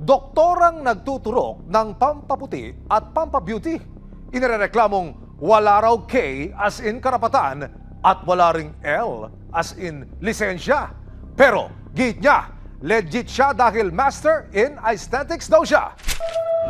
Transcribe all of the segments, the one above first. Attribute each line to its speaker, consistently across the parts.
Speaker 1: doktorang nagtuturok ng pampaputi at pampabeauty. Inirereklamong wala raw K as in karapatan at wala ring L as in lisensya. Pero git niya, legit siya dahil Master in Aesthetics daw siya.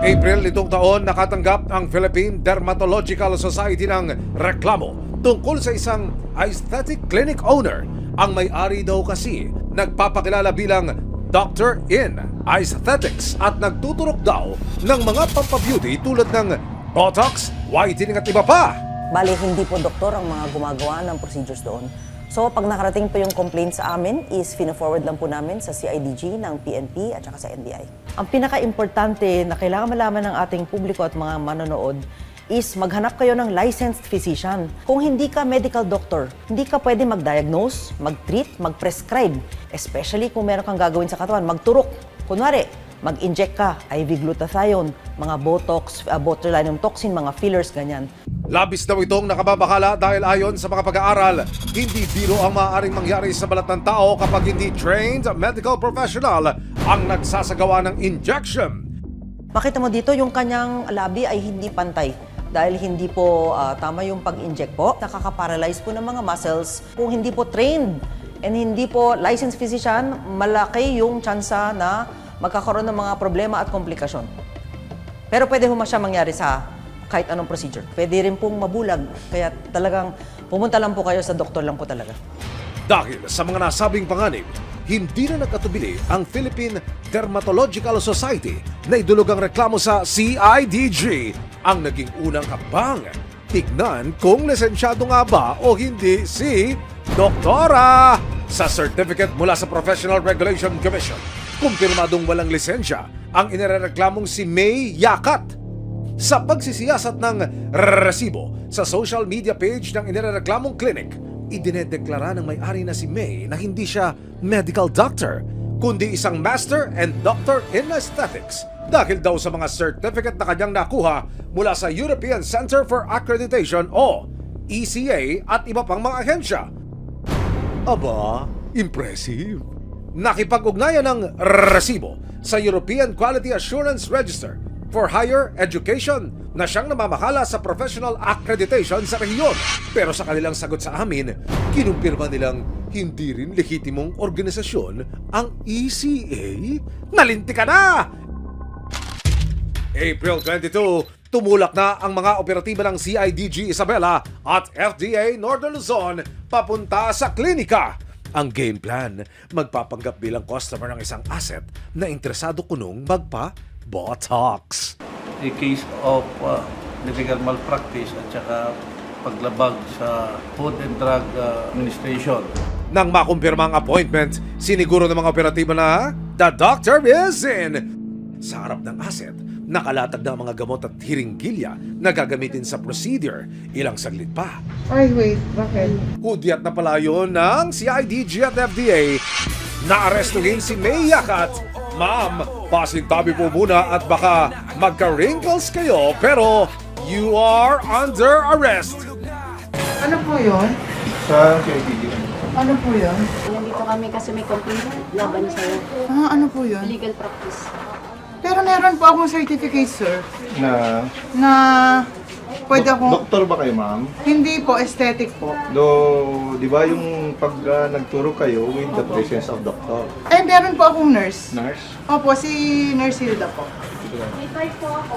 Speaker 1: April nitong taon, nakatanggap ang Philippine Dermatological Society ng reklamo tungkol sa isang aesthetic clinic owner. Ang may-ari daw kasi nagpapakilala bilang Dr. in Aesthetics at nagtuturok daw ng mga pampabeauty tulad ng Botox, whitening at iba pa.
Speaker 2: Bali, hindi po doktor ang mga gumagawa ng procedures doon. So, pag nakarating po yung complaint sa amin, is fina-forward lang po namin sa CIDG ng PNP at saka sa NBI. Ang pinaka-importante na kailangan malaman ng ating publiko at mga manonood is maghanap kayo ng licensed physician. Kung hindi ka medical doctor, hindi ka pwede mag-diagnose, mag-treat, mag-prescribe. Especially kung meron kang gagawin sa katawan, magturok. Kunwari, mag-inject ka, IV glutathione, mga Botox, botulinum toxin, mga fillers, ganyan.
Speaker 1: Labis daw itong nakababahala dahil ayon sa mga pag-aaral, hindi biro ang maaaring mangyari sa balat ng tao kapag hindi trained medical professional ang nagsasagawa ng injection.
Speaker 2: Makita mo dito, yung kanyang labi ay hindi pantay. Dahil hindi po tama yung pag-inject po, nakaka-paralyze po ng mga muscles. Kung hindi po trained and hindi po licensed physician, malaki yung tsansa na magkakaroon ng mga problema at komplikasyon. Pero pwede siya mangyari sa kahit anong procedure. Pwede rin pong mabulag. Kaya talagang pumunta lang po kayo sa doktor lang po talaga.
Speaker 1: Dahil sa mga nasabing panganib, hindi na nagkatubili ang Philippine Dermatological Society na idulog ang reklamo sa CIDG. Ang naging unang abang, tignan kung lisensyado nga ba o hindi si Doktora. Sa certificate mula sa Professional Regulation Commission, kumpirmadong walang lisensya ang inirereklamong si May Yakat. Sa pagsisiyasat ng resibo sa social media page ng inireklamong clinic, idinedeklara ng may-ari na si May na hindi siya medical doctor, kundi isang Master and Doctor in Aesthetics dahil daw sa mga certificate na kanyang nakuha mula sa European Center for Accreditation o ECA at iba pang mga ahensya. Aba, impressive. Nakipag-ugnayan ng resibo sa European Quality Assurance Register for Higher Education na siyang namamahala sa professional accreditation sa rehiyon. Pero sa kanilang sagot sa amin, kinumpirma nilang hindi rin lehitimong organisasyon ang ECA. Nalinti ka na! April 22, tumulak na ang mga operatiba ng CIDG Isabela at FDA Northern Luzon papunta sa klinika. Ang game plan, magpapanggap bilang customer ng isang asset na interesado kunong magpa-Botox.
Speaker 3: A case of legal malpractice at saka paglabag sa Food and Drug Administration.
Speaker 1: Nang makumpirma ang appointment, siniguro ng mga operatiba na the doctor is in. Sa harap ng asset, nakalatag na ang mga gamot at hiringgilya na gagamitin sa procedure. Ilang saglit pa.
Speaker 4: Ay, wait. Bakit?
Speaker 1: Hudyat na pala yun ng CIDG at FDA. Naarestuhin si May Yakat. Ma'am, pasintabi po muna at baka magka-wrinkles kayo pero you are under arrest.
Speaker 4: Ano po yun?
Speaker 5: Sa CIDG.
Speaker 4: Ano po yun?
Speaker 6: Nandito kami kasi may complaint laban sa'yo.
Speaker 4: Ano po yun?
Speaker 6: Illegal practice.
Speaker 4: Pero meron po akong certificate, sir,
Speaker 5: Na
Speaker 4: na pwede akong...
Speaker 5: doktor ba kayo, ma'am?
Speaker 4: Hindi po, aesthetic po.
Speaker 5: Di ba yung pag nagturo kayo with the presence of doctor?
Speaker 4: Ay, meron po akong nurse.
Speaker 5: Nurse?
Speaker 4: Opo, si Nurse Hilda po.
Speaker 6: May card po ako.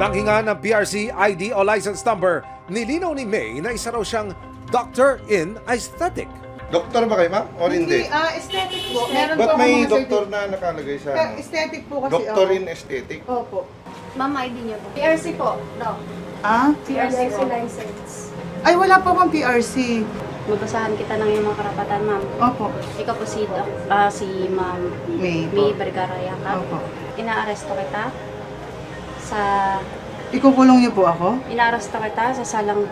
Speaker 1: Nang hinga ng PRC ID o license number, nilinaw ni May na isa raw siyang Doctor in Aesthetic.
Speaker 5: Doktor ba kayo, ma'am? O hindi?
Speaker 4: Aesthetic po. Meron po
Speaker 5: Ba't
Speaker 4: akong
Speaker 5: may
Speaker 4: mga
Speaker 5: doktor na nakalagay sa ano?
Speaker 4: Aesthetic po kasi
Speaker 5: Doctor
Speaker 4: ako.
Speaker 5: in aesthetic?
Speaker 4: Opo.
Speaker 6: Ma'am, ID niyo po. PRC po. No. PRC license.
Speaker 4: Ay, wala po akong PRC.
Speaker 6: Mabasahan kita ng iyong mga karapatan, ma'am.
Speaker 4: Opo.
Speaker 6: Ikaw po si Ma'am
Speaker 4: May po.
Speaker 6: May Vergara Yakat.
Speaker 4: Opo.
Speaker 6: Inaaresto kita sa...
Speaker 4: Ikukulong niyo po ako?
Speaker 6: Inaaresto kita sa salang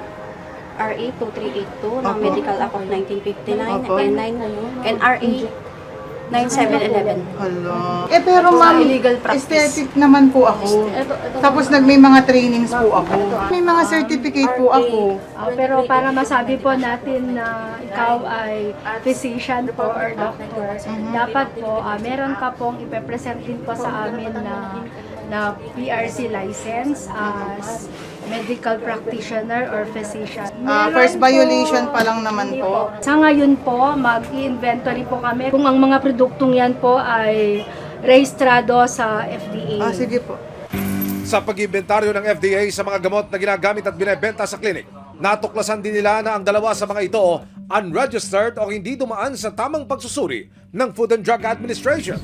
Speaker 6: RA 2382 ng
Speaker 4: Opo.
Speaker 6: Medical Act of 1959
Speaker 4: Opo.
Speaker 6: and RA 9/7/11.
Speaker 4: Hala. Pero ma'am,
Speaker 6: illegal practice.
Speaker 4: aesthetic naman po ako. Tapos may mga trainings po ako. May mga certificate po ako.
Speaker 6: Pero para masabi po natin na ikaw ay physician po or doctor, dapat po meron ka pong ipepresent din po sa amin na PRC license as medical practitioner or physician.
Speaker 4: First violation pa lang naman po.
Speaker 6: Sa ngayon po, mag-i-inventory po kami kung ang mga produktong yan po ay rehistrado sa FDA.
Speaker 4: Sige po.
Speaker 1: Sa pag-iimbentaryo ng FDA sa mga gamot na ginagamit at binebenta sa klinik, natuklasan din nila na ang dalawa sa mga ito unregistered o hindi dumaan sa tamang pagsusuri ng Food and Drug Administration.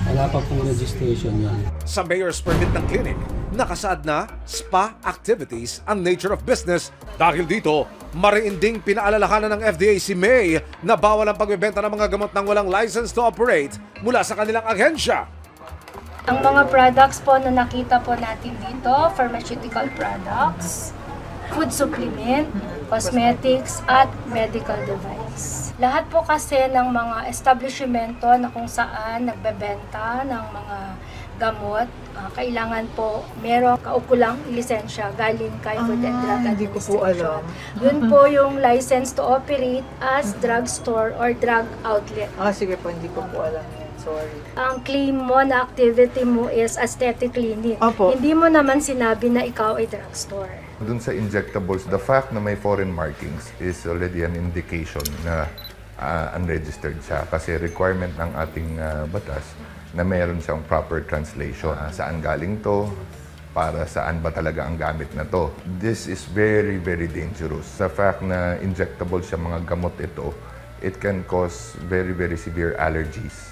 Speaker 7: Wala pa pong registration yan.
Speaker 1: Sa mayor's permit ng clinic, nakasaad na spa activities ang nature of business. Dahil dito, mariinding pinaalalahanan ng FDA si May na bawal ang pagbebenta ng mga gamot ng walang license to operate mula sa kanilang ahensya.
Speaker 6: Ang mga products po na nakita po natin dito, pharmaceutical products, food supplement, cosmetics, at medical device. Lahat po kasi ng mga establishmento na kung saan nagbebenta ng mga gamot, kailangan po merong kaukulang lisensya galing kay Food and Drug
Speaker 4: Hindi ko po
Speaker 6: Administration.
Speaker 4: alam.
Speaker 6: Yun po yung license to operate as drugstore or drug outlet.
Speaker 4: Sige po, hindi ko po alam yan. Sorry.
Speaker 6: Ang claim mo na activity mo is aesthetic clinic.
Speaker 4: Opo.
Speaker 6: Hindi mo naman sinabi na ikaw ay drugstore.
Speaker 8: Dun sa injectables, the fact na may foreign markings is already an indication na unregistered siya. Kasi requirement ng ating batas na meron siyang proper translation. Saan galing to? Para saan ba talaga ang gamit na to? This is very, very dangerous. Sa fact na injectable siya mga gamot ito, it can cause very, very severe allergies.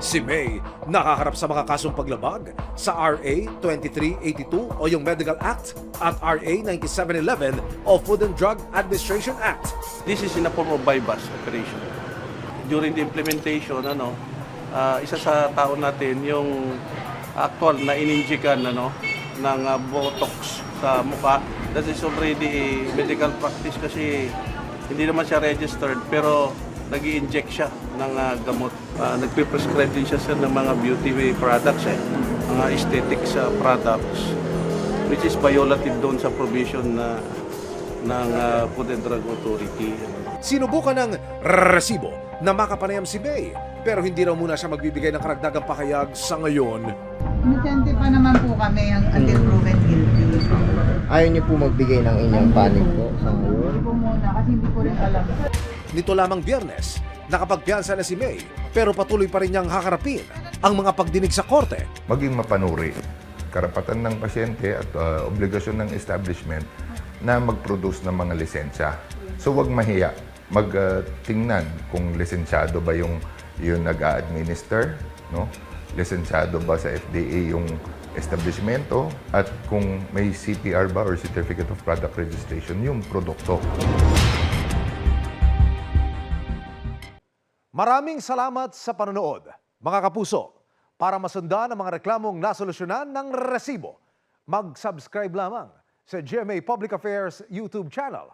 Speaker 1: Si May nakaharap sa mga kasong paglabag sa RA 2382 o yung Medical Act at RA 9711 o Food and Drug Administration Act.
Speaker 3: This is in a form of bypass operation. During the implementation, isa sa tao natin yung actual na ininjikan ng botox sa mukha. That is already a medical practice kasi hindi naman siya registered pero nag-i-inject siya ng gamot. Nagpe-prescribe din siya ng mga beauty products, mga aesthetics products, which is violative doon sa provision ng Food and Drug Authority.
Speaker 1: Sinubukan ng resibo na makapanayam si May pero hindi raw muna siya magbibigay ng karagdagang pakayag sa ngayon.
Speaker 4: Inosente pa naman po kami until proven guilty.
Speaker 9: Ayaw niyo po magbigay ng inyong panig po sa ngayon?
Speaker 4: Hindi po muna kasi hindi ko rin alam.
Speaker 1: Nito lamang Biyernes, nakapagpiyansa na si May pero patuloy pa rin niyang haharapin ang mga pagdinig sa korte.
Speaker 8: Maging mapanuri. Karapatan ng pasyente at obligasyon ng establishment na mag-produce ng mga lisensya. So wag mahiya. Magtingnan kung lisensyado ba yung nag-a-administer, no? Lisensyado ba sa FDA yung establishmento at kung may CPR ba or Certificate of Product Registration yung produkto.
Speaker 1: Maraming salamat sa panonood, mga kapuso. Para masundan ang mga reklamong nasolusyonan ng resibo, mag-subscribe lamang sa GMA Public Affairs YouTube channel